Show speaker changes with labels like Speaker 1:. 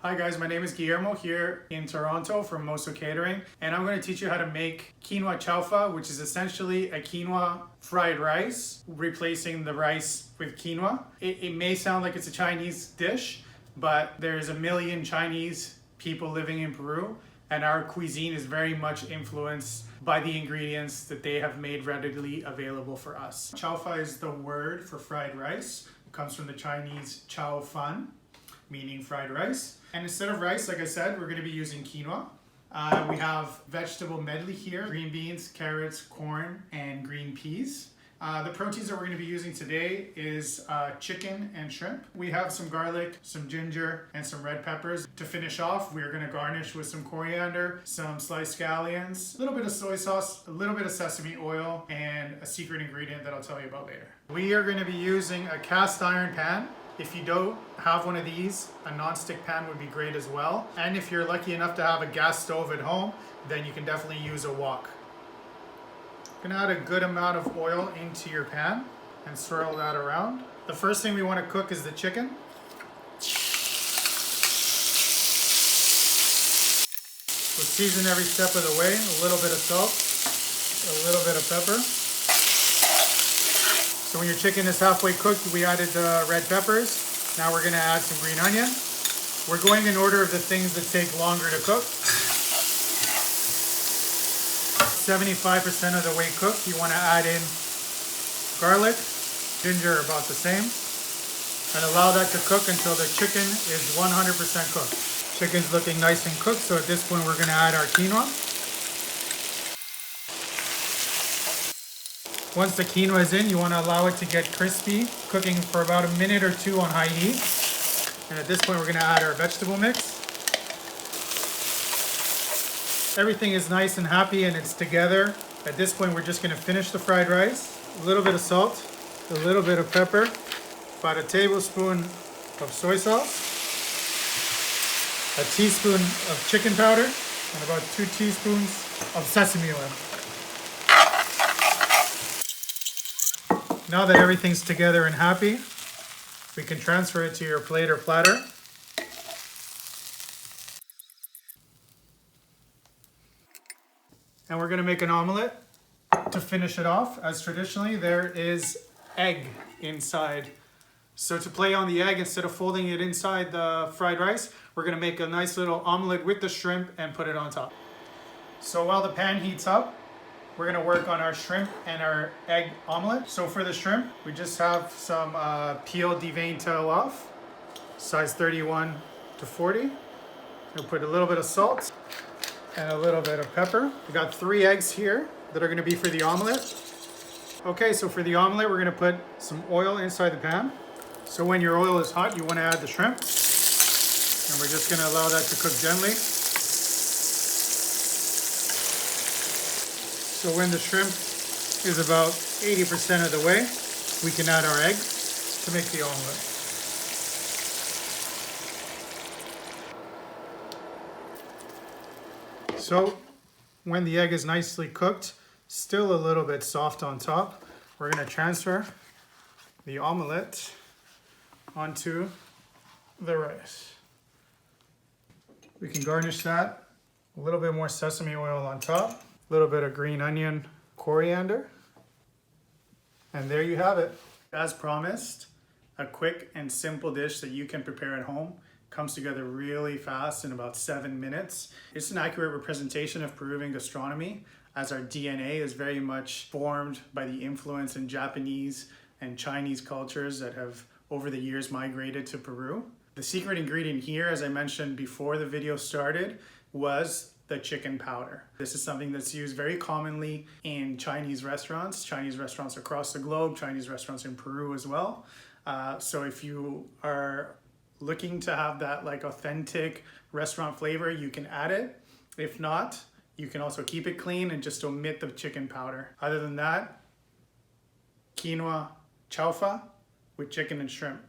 Speaker 1: Hi guys, my name is Guillermo here in Toronto from Moso Catering, and I'm going to teach you how to make Quinoa Chaufa, which is essentially a quinoa fried rice, replacing the rice with quinoa. It may sound like it's a Chinese dish, but there's a million Chinese people living in Peru, and our cuisine is very much influenced by the ingredients that they have made readily available for us. Chaufa is the word for fried rice. It comes from the Chinese chao fan, meaning fried rice. And instead of rice, like I said, we're going to be using quinoa. We have vegetable medley here: green beans, carrots, corn, and green peas. The proteins that we're going to be using today is chicken and shrimp. We have some garlic, some ginger, and some red peppers. To finish off, we're going to garnish with some coriander, some sliced scallions, a little bit of soy sauce, a little bit of sesame oil, and a secret ingredient that I'll tell you about later. We are going to be using a cast iron pan. If you don't have one of these, a non-stick pan would be great as well. And if you're lucky enough to have a gas stove at home, then you can definitely use a wok. You're gonna add a good amount of oil into your pan and swirl that around. The first thing we want to cook is the chicken. We'll season every step of the way. A little bit of salt, a little bit of pepper. So when your chicken is halfway cooked, we added the red peppers. Now we're gonna add some green onion. We're going in order of the things that take longer to cook. 75% of the way cooked, you wanna add in garlic, ginger about the same, and allow that to cook until the chicken is 100% cooked. Chicken's looking nice and cooked, so at this point we're gonna add our quinoa. Once the quinoa is in, you want to allow it to get crispy, cooking for about a minute or two on high heat. And at this point, we're going to add our vegetable mix. Everything is nice and happy and it's together. At this point, we're just going to finish the fried rice. A little bit of salt, a little bit of pepper, about a tablespoon of soy sauce, a teaspoon of chicken powder, and about 2 teaspoons of sesame oil. Now that everything's together and happy, we can transfer it to your plate or platter. And we're going to make an omelette to finish it off. As traditionally, there is egg inside. So to play on the egg, instead of folding it inside the fried rice, we're going to make a nice little omelette with the shrimp and put it on top. So while the pan heats up, we're gonna work on our shrimp and our egg omelet. So for the shrimp, we just have some peeled deveined tail off, size 31 to 40. We'll put a little bit of salt and a little bit of pepper. We got 3 eggs here that are gonna be for the omelet. Okay, so for the omelet, we're gonna put some oil inside the pan. So when your oil is hot, you wanna add the shrimp. And we're just gonna allow that to cook gently. So when the shrimp is about 80% of the way, we can add our egg to make the omelet. So when the egg is nicely cooked, still a little bit soft on top, we're going to transfer the omelet onto the rice. We can garnish that, a little bit more sesame oil on top. A little bit of green onion, coriander, and there you have it. As promised, a quick and simple dish that you can prepare at home. Comes together really fast in about 7 minutes. It's an accurate representation of Peruvian gastronomy, as our DNA is very much formed by the influence in Japanese and Chinese cultures that have over the years migrated to Peru. The secret ingredient here, as I mentioned before the video started, was the chicken powder. This is something that's used very commonly in Chinese restaurants across the globe, Chinese restaurants in Peru as well. So if you are looking to have that like authentic restaurant flavor, you can add it. If not, you can also keep it clean and just omit the chicken powder. Other than that, quinoa chaufa with chicken and shrimp.